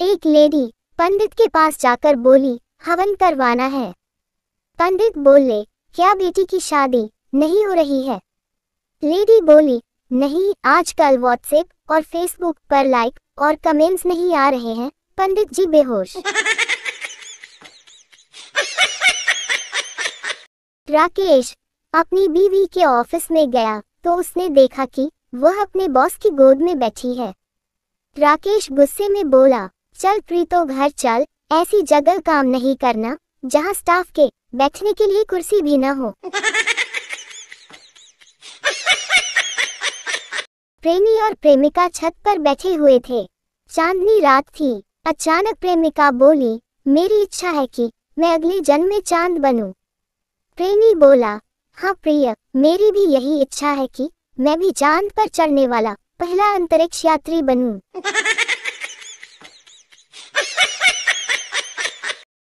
एक लेडी पंडित के पास जाकर बोली, हवन करवाना है। पंडित बोले, क्या बेटी की शादी नहीं हो रही है? लेडी बोली, नहीं, आजकल व्हाट्सएप और फेसबुक पर लाइक और कमेंट्स नहीं आ रहे हैं। पंडित जी बेहोश। राकेश अपनी बीवी के ऑफिस में गया तो उसने देखा कि वह अपने बॉस की गोद में बैठी है। राकेश गुस्से में बोला, चल प्रीतो घर चल, ऐसी जगह काम नहीं करना जहां स्टाफ के बैठने के लिए कुर्सी भी न हो। प्रेमी और प्रेमिका छत पर बैठे हुए थे। चांदनी रात थी। अचानक प्रेमिका बोली, मेरी इच्छा है कि मैं अगले जन्म में चांद बनूं। प्रेमी बोला, हाँ प्रिय, मेरी भी यही इच्छा है कि मैं भी चांद पर चढ़ने वाला पहला अंतरिक्ष यात्री बनूं।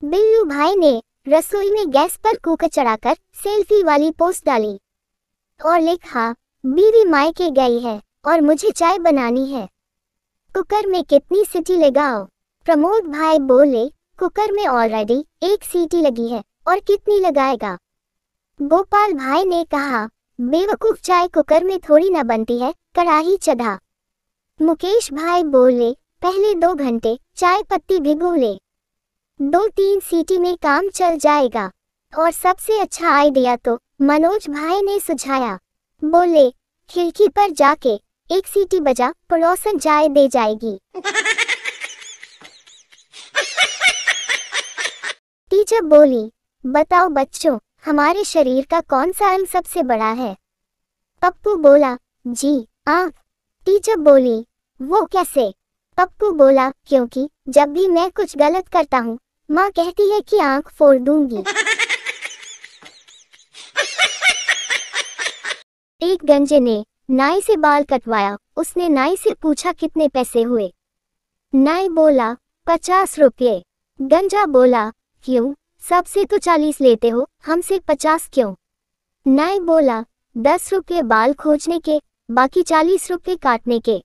बिल्लू भाई ने रसोई में गैस पर कुकर चढ़ाकर सेल्फी वाली पोस्ट डाली और लिखा, बीवी मायके गई है और मुझे चाय बनानी है। कुकर में कितनी सीटी लगाओ? प्रमोद भाई बोले, कुकर में ऑलरेडी एक सीटी लगी है और कितनी लगाएगा? गोपाल भाई ने कहा, बेवकूफ, चाय कुकर में थोड़ी ना बनती है, कढ़ाई चढ़ा। मुकेश भाई बोले, पहले 2 घंटे चाय पत्ती भिगो ले, 2-3 सीटी में काम चल जाएगा। और सबसे अच्छा आइडिया तो मनोज भाई ने सुझाया। बोले, खिड़की पर जाके 1 सीटी बजा, पड़ोसन चाय दे जाएगी। टीचर बोली, बताओ बच्चों, हमारे शरीर का कौन सा अंग सबसे बड़ा है? पप्पू बोला, जी, आँख। टीचर बोली, वो कैसे? पप्पू बोला, क्योंकि जब भी मैं कुछ गलत करता हूँ, माँ कहती है कि आँख फोड़ दूंगी। एक गंजे ने नाई से बाल कटवाया। उसने नाई से पूछा, कितने पैसे हुए? नाई बोला, 50 रुपये। गंजा बोला, क्यों, सबसे तो 40 लेते हो, हमसे 50 क्यों? नाई बोला, 10 रुपये बाल खोजने के, बाकी 40 रुपये काटने के।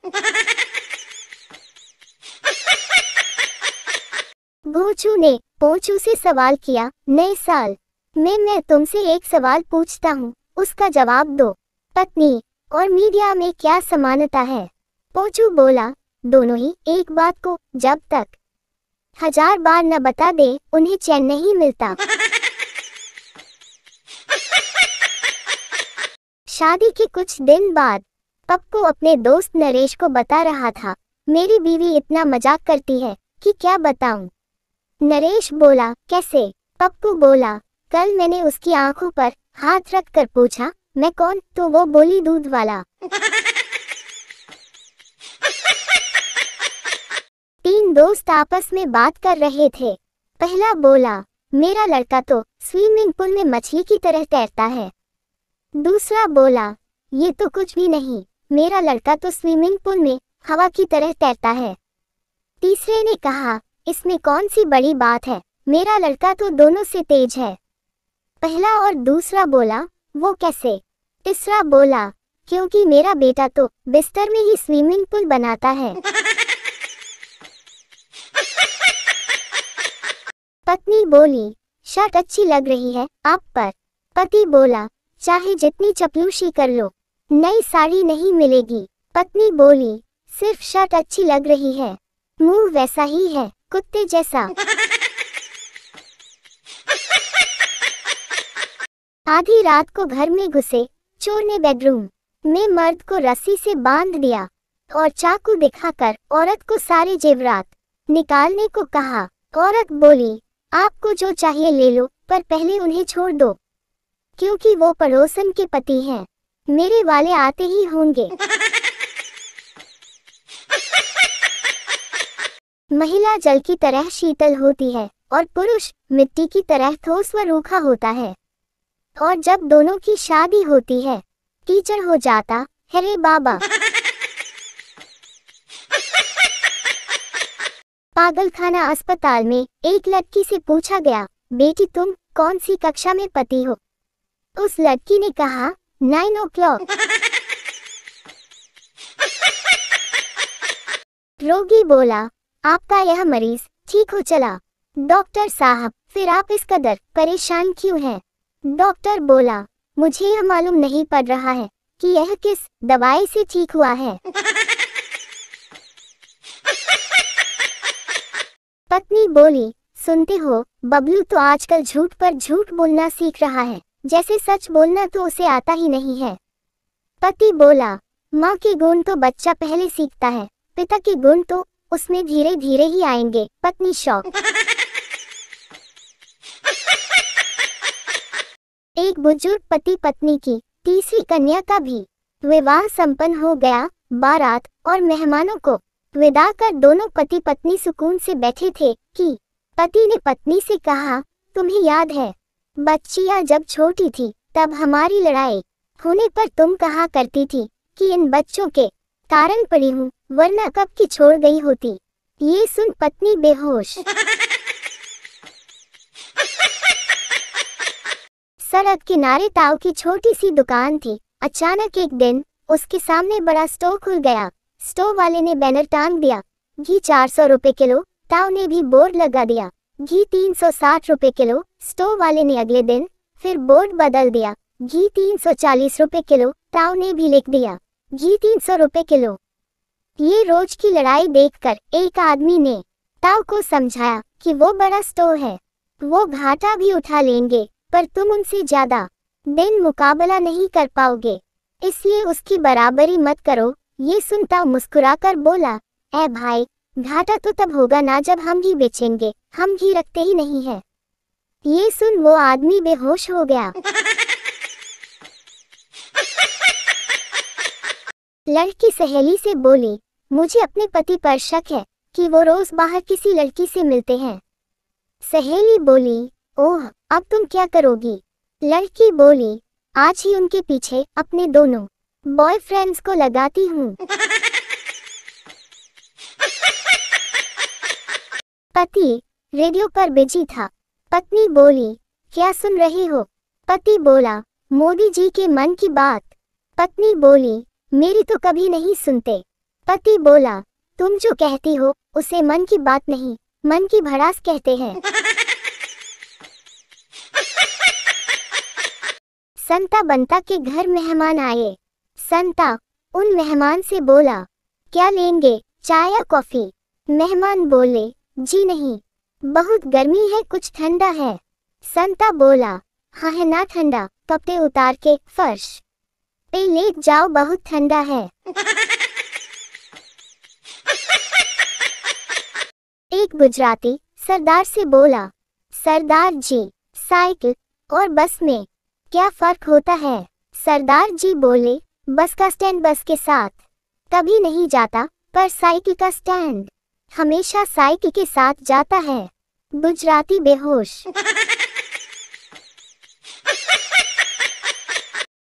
भोचू ने पोचू से सवाल किया, नए साल में मैं तुमसे एक सवाल पूछता हूँ, उसका जवाब दो। पत्नी और मीडिया में क्या समानता है? पोचू बोला, दोनों ही एक बात को जब तक 1000 बार न बता दे, उन्हें चैन नहीं मिलता। शादी के कुछ दिन बाद पप्पू अपने दोस्त नरेश को बता रहा था, मेरी बीवी इतना मजाक करती है कि क्या बताऊं। नरेश बोला, कैसे? पप्पू बोला, कल मैंने उसकी आंखों पर हाथ रख कर पूछा, मैं कौन? तो वो बोली, दूध वाला। 3 दोस्त आपस में बात कर रहे थे। पहला बोला, मेरा लड़का तो स्विमिंग पूल में मछली की तरह तैरता है। दूसरा बोला, ये तो कुछ भी नहीं, मेरा लड़का तो स्विमिंग पूल में हवा की तरह तैरता है। तीसरे ने कहा, इसमें कौन सी बड़ी बात है, मेरा लड़का तो दोनों से तेज है। पहला और दूसरा बोला, वो कैसे? तीसरा बोला, क्योंकि मेरा बेटा तो बिस्तर में ही स्विमिंग पूल बनाता है। पत्नी बोली, शर्ट अच्छी लग रही है आप पर। पति बोला, चाहे जितनी चपलूसी कर लो, नई साड़ी नहीं मिलेगी। पत्नी बोली, सिर्फ शर्ट अच्छी लग रही है, मुंह वैसा ही है, कुत्ते जैसा। आधी रात को घर में घुसे चोर ने बेडरूम में मर्द को रस्सी से बांध दिया और चाकू दिखाकर औरत को सारे जेवरात निकालने को कहा। औरत बोली, आपको जो चाहिए ले लो, पर पहले उन्हें छोड़ दो, क्योंकि वो पड़ोसन के पति हैं, मेरे वाले आते ही होंगे। महिला जल की तरह शीतल होती है और पुरुष मिट्टी की तरह ठोस व रूखा होता है। और जब दोनों की शादी होती है, टीचर हो जाता है रे बाबा। पागलखाना अस्पताल में एक लड़की से पूछा गया, बेटी तुम कौन सी कक्षा में पढ़ती हो? उस लड़की ने कहा, 9 o'clock। रोगी बोला, आपका यह मरीज ठीक हो चला। डॉक्टर साहब, फिर आप इस कदर परेशान क्यों हैं? डॉक्टर बोला, मुझे यह मालूम नहीं पड़ रहा है कि यह किस दवाई से ठीक हुआ है। पत्नी बोली, सुनते हो बबलू तो आजकल झूठ पर झूठ बोलना सीख रहा है, जैसे सच बोलना तो उसे आता ही नहीं है। पति बोला, माँ के गुण तो बच्चा पहले सीखता है, पिता के गुण तो उसमें धीरे धीरे ही आएंगे। पत्नी शौक। एक बुजुर्ग पति पत्नी की तीसरी कन्या का भी विवाह संपन्न हो गया। बारात और मेहमानों को विदा कर दोनों पति पत्नी सुकून से बैठे थे कि पति ने पत्नी से कहा, तुम्हें याद है बच्चियां जब छोटी थी तब हमारी लड़ाई होने पर तुम कहा करती थी कि इन बच्चों के कारण पड़ी हूँ, वरना कब की छोड़ गई होती। ये सुन पत्नी बेहोश। सड़क किनारे ताऊ की छोटी सी दुकान थी। अचानक एक दिन उसके सामने बड़ा स्टोर खुल गया। स्टोर वाले ने बैनर टांग दिया, घी 400 रुपए किलो। ताऊ ने भी बोर्ड लगा दिया, घी 360 रुपए किलो। स्टोर वाले ने अगले दिन फिर बोर्ड बदल दिया, घी 340 रुपए किलो। ताऊ ने भी लिख दिया, घी 300 रुपए किलो। ये रोज की लड़ाई देखकर एक आदमी ने ताऊ को समझाया कि वो बड़ा स्टोर है, वो घाटा भी उठा लेंगे, पर तुम उनसे ज्यादा दिन मुकाबला नहीं कर पाओगे, इसलिए उसकी बराबरी मत करो। ये सुन ताऊ मुस्कुराकर बोला, ए भाई, घाटा तो तब होगा ना जब हम घी बेचेंगे, हम घी रखते ही नहीं है। ये सुन वो आदमी बेहोश हो गया। लड़की सहेली से बोली, मुझे अपने पति पर शक है कि वो रोज बाहर किसी लड़की से मिलते हैं। सहेली बोली, ओह, अब तुम क्या करोगी? लड़की बोली, आज ही उनके पीछे अपने दोनों बॉयफ्रेंड्स को लगाती हूँ। पति रेडियो पर बिजी था। पत्नी बोली, क्या सुन रहे हो? पति बोला, मोदी जी के मन की बात। पत्नी बोली, मेरी तो कभी नहीं सुनते। पति बोला, तुम जो कहती हो उसे मन की बात नहीं, मन की भड़ास कहते हैं। संता बंता के घर मेहमान आए। संता उन मेहमान से बोला, क्या लेंगे, चाय या कॉफी? मेहमान बोले, जी नहीं, बहुत गर्मी है, कुछ ठंडा है। संता बोला, हाँ है ना ठंडा, कपड़े उतार के फर्श पे लेट जाओ, बहुत ठंडा है। एक गुजराती सरदार से बोला, सरदार जी, साइकिल और बस में क्या फर्क होता है? सरदार जी बोले, बस का स्टैंड बस के साथ कभी नहीं जाता, पर साइकिल का स्टैंड हमेशा साइकिल के साथ जाता है। गुजराती बेहोश।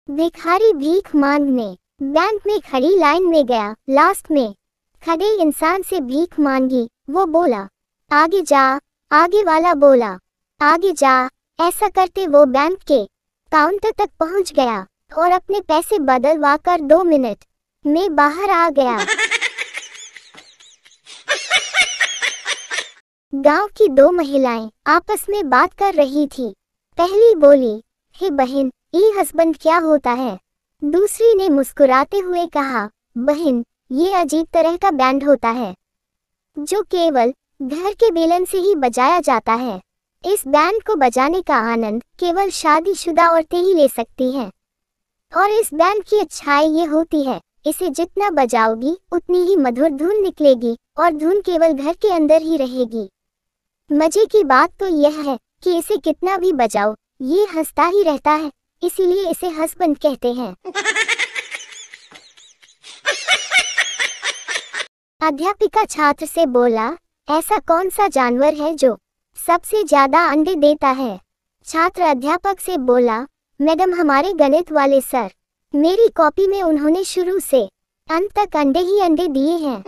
भिखारी भीख मांगने बैंक में खड़ी लाइन में गया। लास्ट में खड़े इंसान से भीख मांगी। वो बोला, आगे जा। आगे वाला बोला, आगे जा। ऐसा करते वो बैंक के काउंटर तक पहुंच गया और अपने पैसे बदलवा कर 2 मिनट में बाहर आ गया। गांव की 2 महिलाएं आपस में बात कर रही थी। पहली बोली, हे बहन, ये हस्बैंड क्या होता है? दूसरी ने मुस्कुराते हुए कहा, बहन, ये अजीब तरह का बैंड होता है जो केवल घर के बेलन से ही बजाया जाता है। इस बैंड को बजाने का आनंद केवल शादीशुदा औरतें ही ले सकती हैं। और इस बैंड की अच्छाई ये होती है, इसे जितना बजाओगी उतनी ही मधुर धुन निकलेगी और धुन केवल घर के अंदर ही रहेगी। मजे की बात तो यह है कि इसे कितना भी बजाओ ये हंसता ही रहता है, इसीलिए इसे हस्बैंड कहते हैं। अध्यापिका छात्र से बोला, ऐसा कौन सा जानवर है जो सबसे ज्यादा अंडे देता है? छात्र अध्यापक से बोला, मैडम, हमारे गणित वाले सर, मेरी कॉपी में उन्होंने शुरू से अंत तक अंडे ही अंडे दिए हैं।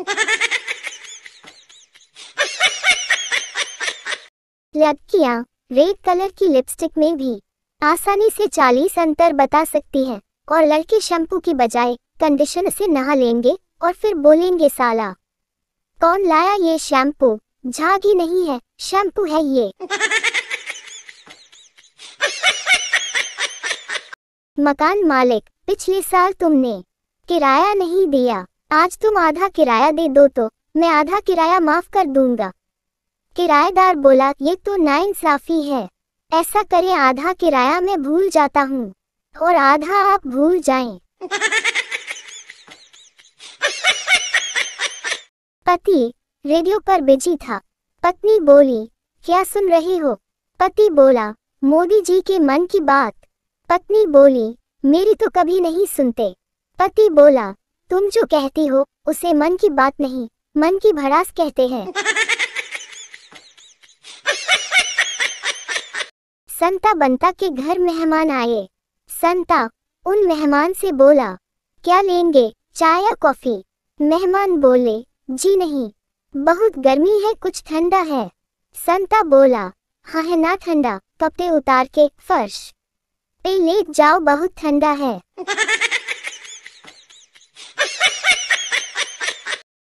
लड़कियां रेड कलर की लिपस्टिक में भी आसानी से 40 अंतर बता सकती हैं, और लड़के शैम्पू की बजाय कंडीशनर से नहा लेंगे और फिर बोलेंगे साला। कौन लाया ये शैम्पू? झाग ही नहीं है, शैम्पू है ये। मकान मालिक, पिछले साल तुमने किराया नहीं दिया, आज तुम आधा किराया दे दो तो मैं आधा किराया माफ कर दूंगा। किराएदार बोला, ये तो नाइंसाफी है। ऐसा करें, आधा किराया मैं भूल जाता हूँ और आधा आप भूल जाएं। पति रेडियो पर बिजी था। पत्नी बोली, क्या सुन रहे हो? पति बोला, मोदी जी के मन की बात। पत्नी बोली, मेरी तो कभी नहीं सुनते। पति बोला, तुम जो कहती हो उसे मन की बात नहीं, मन की भड़ास कहते हैं। संता बंता के घर मेहमान आए। संता उन मेहमान से बोला, क्या लेंगे, चाय या कॉफी? मेहमान बोले, जी नहीं, बहुत गर्मी है, कुछ ठंडा है। संता बोला, हाँ है ना ठंडा, कपड़े उतार के फर्श पे लेट जाओ, बहुत ठंडा है।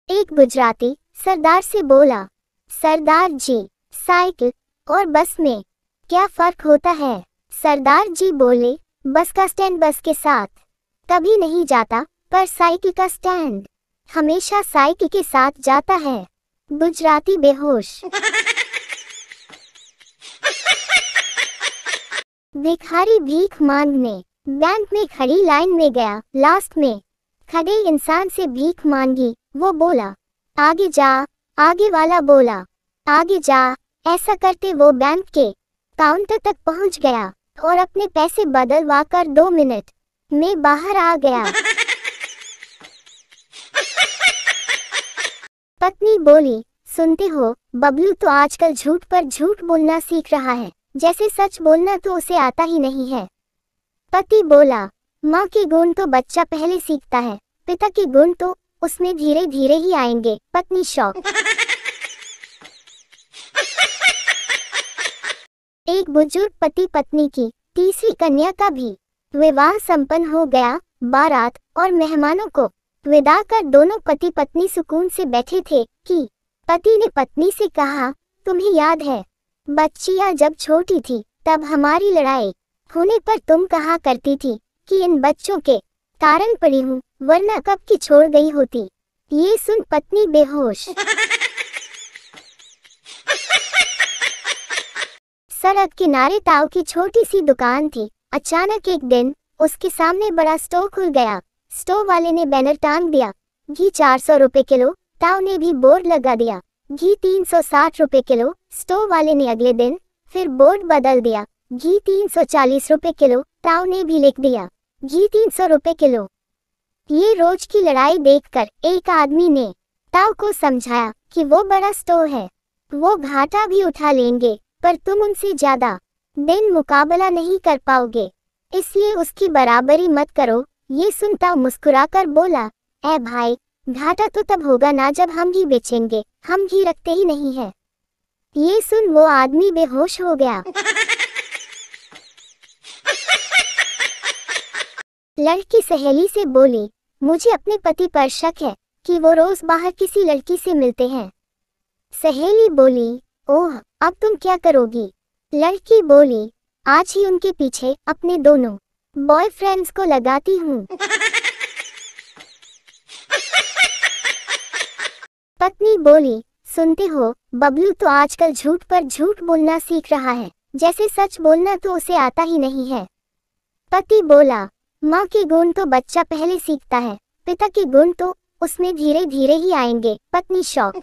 एक गुजराती सरदार से बोला, सरदार जी, साइकिल और बस में क्या फर्क होता है? सरदार जी बोले, बस का स्टैंड बस के साथ कभी नहीं जाता, पर साइकिल का स्टैंड हमेशा साइकिल के साथ जाता है। गुजराती बेहोश। भिखारी भीख मांगने बैंक में खड़ी लाइन में गया। लास्ट में खड़े इंसान से भीख मांगी। वो बोला, आगे जा। आगे वाला बोला, आगे जा। ऐसा करते वो बैंक के काउंटर तक पहुंच गया और अपने पैसे बदलवा कर 2 मिनट में बाहर आ गया। पत्नी बोली, सुनते हो, बबलू तो आजकल झूठ पर झूठ बोलना सीख रहा है, जैसे सच बोलना तो उसे आता ही नहीं है। पति बोला, माँ के गुण तो बच्चा पहले सीखता है, पिता के गुण तो उसमें धीरे धीरे ही आएंगे। पत्नी शौक। एक बुजुर्ग पति पत्नी की तीसरी कन्या का भी विवाह संपन्न हो गया। बारात और मेहमानों को विदा कर दोनों पति पत्नी सुकून से बैठे थे कि पति ने पत्नी से कहा, तुम्हें याद है बच्चियां जब छोटी थी तब हमारी लड़ाई होने पर तुम कहा करती थी कि इन बच्चों के कारण पड़ी हूँ, वरना कब की छोड़ गई होती। ये सुन पत्नी बेहोश। सड़क किनारे ताऊ की छोटी सी दुकान थी। अचानक एक दिन उसके सामने बड़ा स्टोर खुल गया। स्टोर वाले ने बैनर टांग दिया, घी 400 रुपए किलो। ताऊ ने भी बोर्ड लगा दिया, घी 360 रुपए किलो। स्टोर वाले ने अगले दिन फिर बोर्ड बदल दिया, घी 340 रुपए किलो। ताऊ ने भी लिख दिया, घी 300 रुपए किलो। ये रोज की लड़ाई देखकर एक आदमी ने ताऊ को समझाया कि वो बड़ा स्टोर है, वो घाटा भी उठा लेंगे, पर तुम उनसे ज्यादा दिन मुकाबला नहीं कर पाओगे, इसलिए उसकी बराबरी मत करो। ये सुनता मुस्कुराकर बोला, ए भाई, घाटा तो तब होगा ना जब हम घी बेचेंगे, हम घी रखते ही नहीं है। ये सुन वो आदमी बेहोश हो गया। लड़की सहेली से बोली, मुझे अपने पति पर शक है कि वो रोज बाहर किसी लड़की से मिलते हैं। सहेली बोली, ओह, अब तुम क्या करोगी? लड़की बोली, आज ही उनके पीछे अपने दोनों बॉयफ्रेंड्स को लगाती हूँ। पत्नी बोली, सुनते हो, बबलू तो आजकल झूठ पर झूठ बोलना सीख रहा है, जैसे सच बोलना तो उसे आता ही नहीं है। पति बोला, माँ के गुण तो बच्चा पहले सीखता है, पिता के गुण तो उसमें धीरे धीरे ही आएंगे। पत्नी शौक।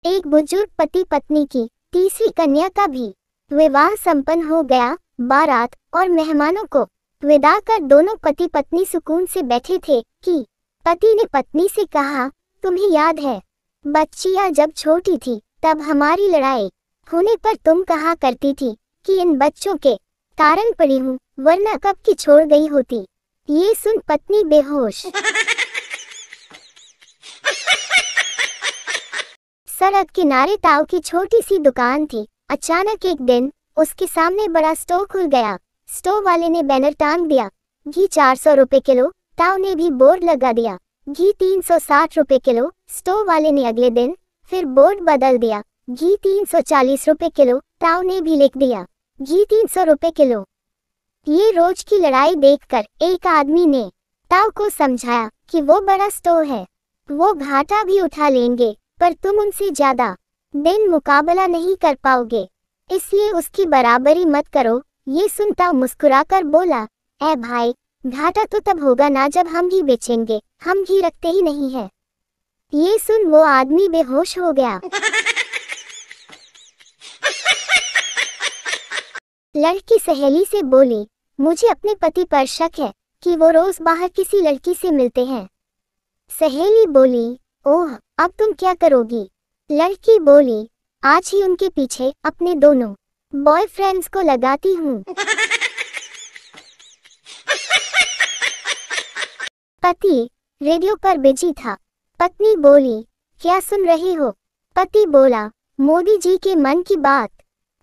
एक बुजुर्ग पति पत्नी की तीसरी कन्या का भी विवाह संपन्न हो गया। बारात और मेहमानों को विदा कर दोनों पति पत्नी सुकून से बैठे थे कि पति ने पत्नी से कहा, तुम्हें याद है बच्चियां जब छोटी थी तब हमारी लड़ाई होने पर तुम कहा करती थी कि इन बच्चों के कारण पड़ी हूँ, वरना कब की छोड़ गई होती। ये सुन पत्नी बेहोश। सड़क किनारे ताऊ की छोटी सी दुकान थी। अचानक एक दिन उसके सामने बड़ा स्टोर खुल गया। स्टोर वाले ने बैनर टांग दिया, घी 400 रुपए किलो। ताऊ ने भी बोर्ड लगा दिया, घी 360 रुपए किलो। स्टोव वाले ने अगले दिन फिर बोर्ड बदल दिया, घी 340 रुपए किलो। ताऊ ने भी लिख दिया, घी 300 रुपए किलो। ये रोज की लड़ाई देखकर एक आदमी ने ताऊ को समझाया कि वो बड़ा स्टोव है, वो घाटा भी उठा लेंगे, पर तुम उनसे ज्यादा दिन मुकाबला नहीं कर पाओगे, इसलिए उसकी बराबरी मत करो। ये सुन ताऊ मुस्कुराकर बोला, ए भाई, घाटा तो तब होगा ना जब हम घी बेचेंगे, हम घी रखते ही नहीं है। ये सुन वो आदमी बेहोश हो गया। लड़की सहेली से बोली, मुझे अपने पति पर शक है कि वो रोज बाहर किसी लड़की से मिलते हैं। सहेली बोली, ओह, अब तुम क्या करोगी? लड़की बोली, आज ही उनके पीछे अपने दोनों बॉयफ्रेंड्स को लगाती हूँ। पति रेडियो पर बिजी था। पत्नी बोली, क्या सुन रही हो? पति बोला, मोदी जी के मन की बात।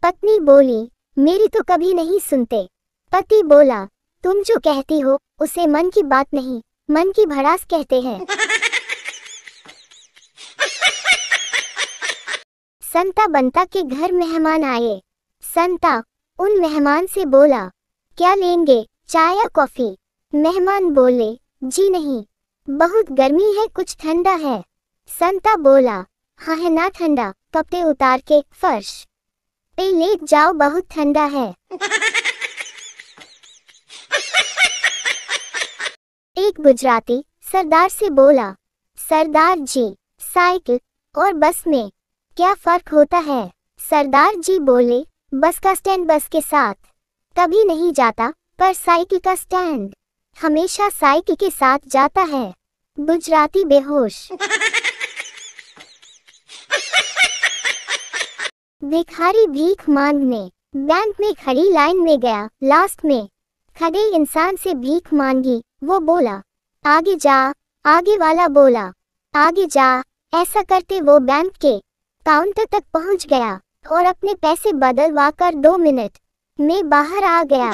पत्नी बोली, मेरी तो कभी नहीं सुनते। पति बोला, तुम जो कहती हो उसे मन की बात नहीं, मन की भड़ास कहते हैं। संता बंता के घर मेहमान आए। संता उन मेहमान से बोला, क्या लेंगे, चाय या कॉफी? मेहमान बोले, जी नहीं, बहुत गर्मी है, कुछ ठंडा है। संता बोला, हाँ है ना ठंडा, कपड़े उतार के फर्श पे लेट जाओ, बहुत ठंडा है। एक गुजराती सरदार से बोला, सरदार जी, साइकिल और बस में क्या फर्क होता है? सरदार जी बोले, बस का स्टैंड बस के साथ कभी नहीं जाता, पर साइकिल का स्टैंड हमेशा साइकिल के साथ जाता है। गुजराती बेहोश। भिखारी भीख मांगने बैंक में खड़ी लाइन में गया। लास्ट में खड़े इंसान से भीख मांगी। वो बोला, आगे जा। आगे वाला बोला, आगे जा। ऐसा करते वो बैंक के काउंटर तक पहुंच गया और अपने पैसे बदलवा कर 2 मिनट में बाहर आ गया।